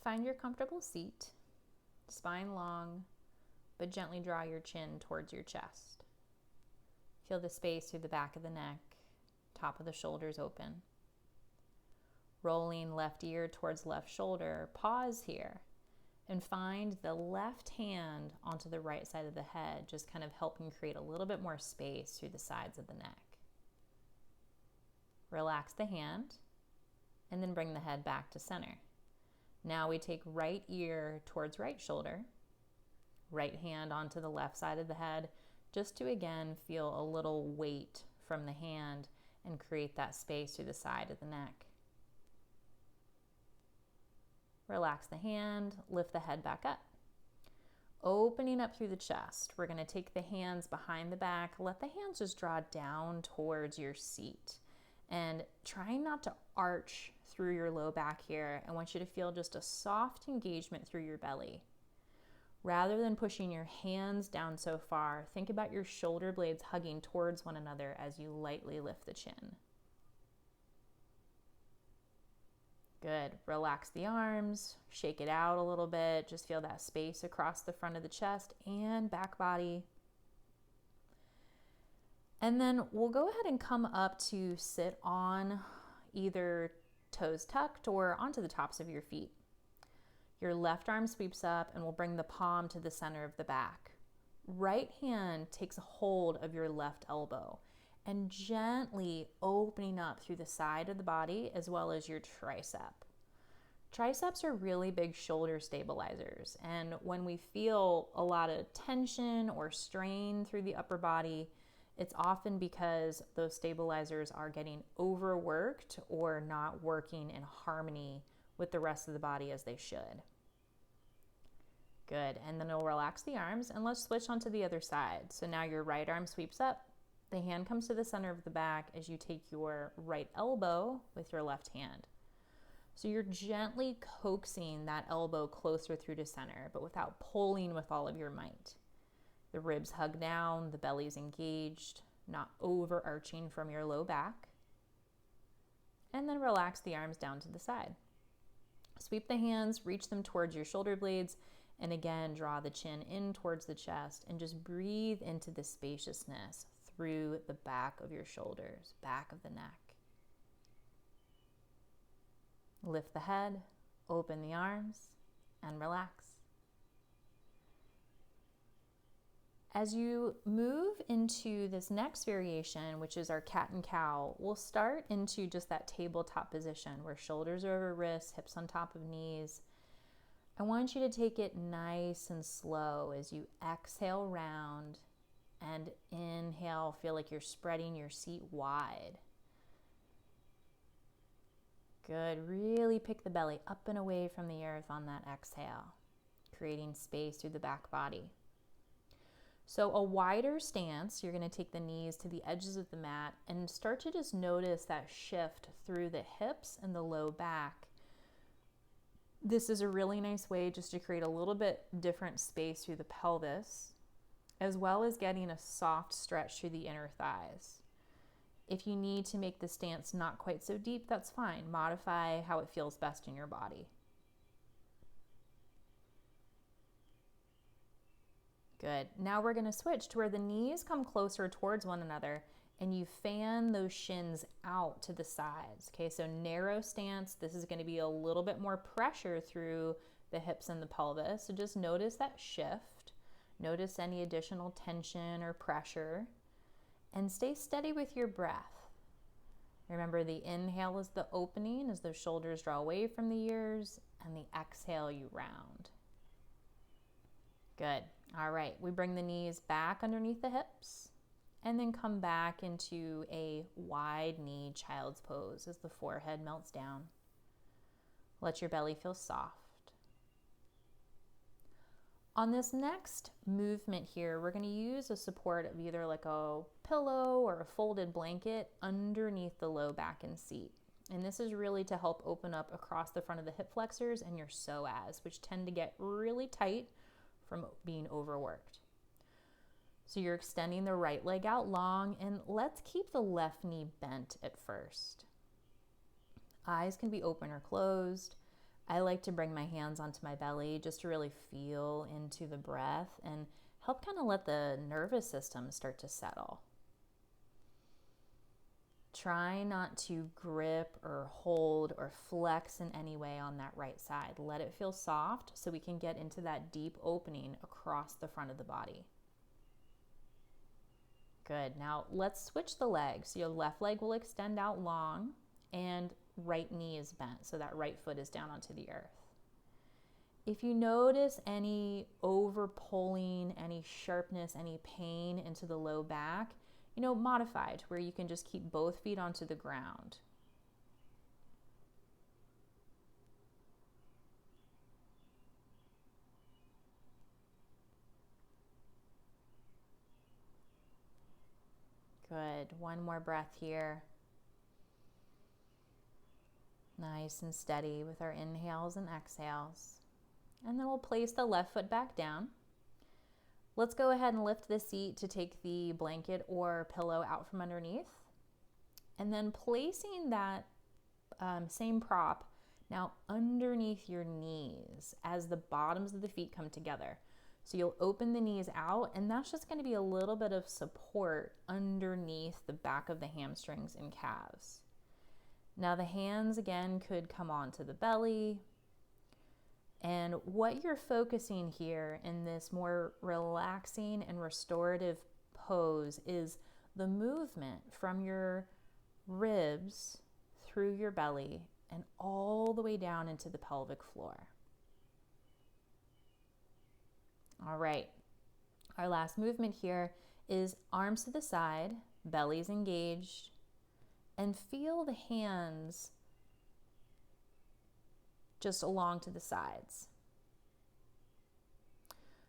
Find your comfortable seat, spine long, but gently draw your chin towards your chest. Feel the space through the back of the neck, top of the shoulders open. Rolling left ear towards left shoulder, pause here and find the left hand onto the right side of the head, just kind of helping create a little bit more space through the sides of the neck. Relax the hand and then bring the head back to center. Now we take right ear towards right shoulder, right hand onto the left side of the head, just to again feel a little weight from the hand and create that space through the side of the neck. Relax the hand, lift the head back up. Opening up through the chest, we're going to take the hands behind the back, let the hands just draw down towards your seat. And try not to arch through your low back here. I want you to feel just a soft engagement through your belly. Rather than pushing your hands down so far, think about your shoulder blades hugging towards one another as you lightly lift the chin. Good. Relax the arms, shake it out a little bit. Just feel that space across the front of the chest and back body. And then we'll go ahead and come up to sit on either toes tucked or onto the tops of your feet. Your left arm sweeps up and we'll bring the palm to the center of the back. Right hand takes a hold of your left elbow and gently opening up through the side of the body as well as your tricep. Triceps are really big shoulder stabilizers, and when we feel a lot of tension or strain through the upper body, it's often because those stabilizers are getting overworked or not working in harmony with the rest of the body as they should. Good, and then we'll relax the arms and let's switch onto the other side. So now your right arm sweeps up, the hand comes to the center of the back as you take your right elbow with your left hand. So you're gently coaxing that elbow closer through to center, but without pulling with all of your might. The ribs hug down, the belly's engaged, not overarching from your low back. And then relax the arms down to the side. Sweep the hands, reach them towards your shoulder blades, and again, draw the chin in towards the chest and just breathe into the spaciousness through the back of your shoulders, back of the neck. Lift the head, open the arms, and relax. As you move into this next variation, which is our cat and cow, we'll start into just that tabletop position where shoulders are over wrists, hips on top of knees. I want you to take it nice and slow as you exhale round and inhale. Feel like you're spreading your seat wide. Good. Really pick the belly up and away from the earth on that exhale, creating space through the back body. So a wider stance, you're going to take the knees to the edges of the mat and start to just notice that shift through the hips and the low back. This is a really nice way just to create a little bit different space through the pelvis, as well as getting a soft stretch through the inner thighs. If you need to make the stance not quite so deep, that's fine. Modify how it feels best in your body. Good. Now we're going to switch to where the knees come closer towards one another and you fan those shins out to the sides. Okay, so narrow stance. This is going to be a little bit more pressure through the hips and the pelvis. So just notice that shift. Notice any additional tension or pressure. And stay steady with your breath. Remember, the inhale is the opening as those shoulders draw away from the ears, and the exhale, you round. Good. All right, we bring the knees back underneath the hips and then come back into a wide knee child's pose as the forehead melts down. Let your belly feel soft. On this next movement here, we're going to use a support of either like a pillow or a folded blanket underneath the low back and seat. And this is really to help open up across the front of the hip flexors and your psoas, which tend to get really tight from being overworked. So you're extending the right leg out long, and let's keep the left knee bent at first. Eyes can be open or closed. I like to bring my hands onto my belly just to really feel into the breath and help kind of let the nervous system start to settle. Try not to grip or hold or flex in any way on that right side. Let it feel soft so we can get into that deep opening across the front of the body. Good. Now let's switch the legs. So your left leg will extend out long and right knee is bent, so that right foot is down onto the earth. If you notice any over pulling, any sharpness, any pain into the low back, modify to where you can just keep both feet onto the ground. Good. One more breath here. Nice and steady with our inhales and exhales. And then we'll place the left foot back down. Let's go ahead and lift the seat to take the blanket or pillow out from underneath. And then placing that same prop now underneath your knees as the bottoms of the feet come together. So you'll open the knees out, and that's just going to be a little bit of support underneath the back of the hamstrings and calves. Now the hands again could come onto the belly. And what you're focusing here in this more relaxing and restorative pose is the movement from your ribs through your belly and all the way down into the pelvic floor. All right, our last movement here is arms to the side, belly's engaged, and feel the hands just along to the sides.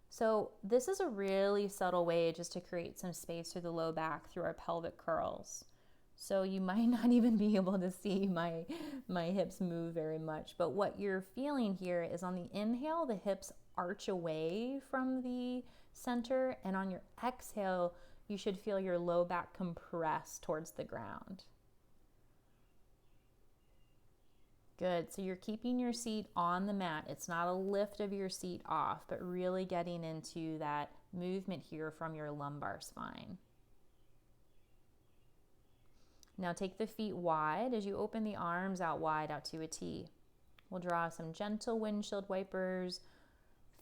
So this is a really subtle way just to create some space through the low back through our pelvic curls. So you might not even be able to see my hips move very much, but what you're feeling here is on the inhale, the hips arch away from the center, and on your exhale, you should feel your low back compress towards the ground. Good, so you're keeping your seat on the mat. It's not a lift of your seat off, but really getting into that movement here from your lumbar spine. Now take the feet wide as you open the arms out wide out to a T. We'll draw some gentle windshield wipers,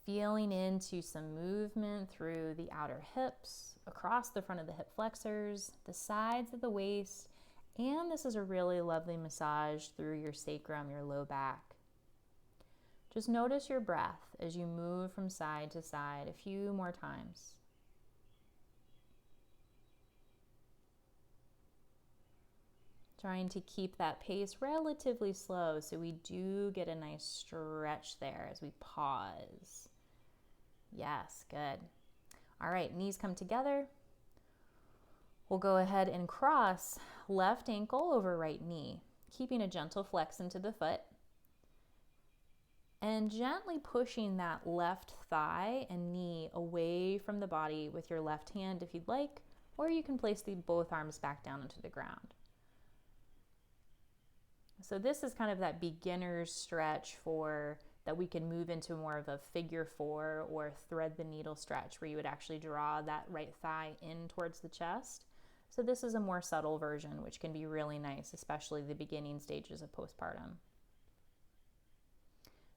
feeling into some movement through the outer hips, across the front of the hip flexors, the sides of the waist, and this is a really lovely massage through your sacrum, your low back. Just notice your breath as you move from side to side a few more times. Trying to keep that pace relatively slow so we do get a nice stretch there as we pause. Yes, good. All right, knees come together. We'll go ahead and cross left ankle over right knee, keeping a gentle flex into the foot. And gently pushing that left thigh and knee away from the body with your left hand if you'd like, or you can place both arms back down into the ground. So this is kind of that beginner's stretch that we can move into more of a figure four or thread the needle stretch where you would actually draw that right thigh in towards the chest. So this is a more subtle version, which can be really nice, especially the beginning stages of postpartum.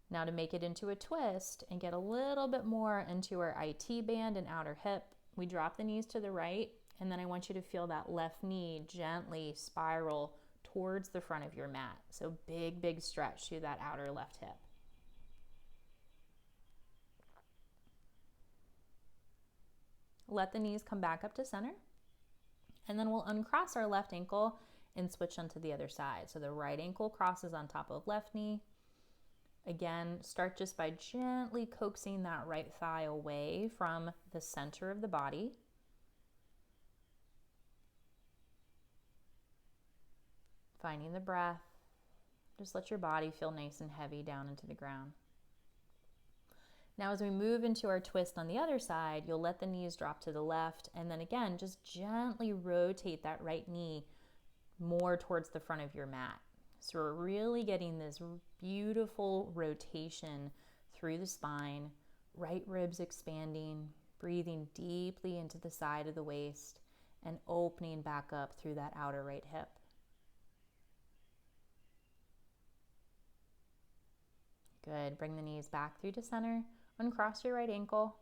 Now to make it into a twist and get a little bit more into our IT band and outer hip, we drop the knees to the right, and then I want you to feel that left knee gently spiral towards the front of your mat. So big, big stretch through that outer left hip. Let the knees come back up to center. And then we'll uncross our left ankle and switch onto the other side. So the right ankle crosses on top of left knee. Again, start just by gently coaxing that right thigh away from the center of the body. Finding the breath. Just let your body feel nice and heavy down into the ground. Now as we move into our twist on the other side, you'll let the knees drop to the left, and then again, just gently rotate that right knee more towards the front of your mat. So we're really getting this beautiful rotation through the spine, right ribs expanding, breathing deeply into the side of the waist and opening back up through that outer right hip. Good. Bring the knees back through to center. Uncross your right ankle.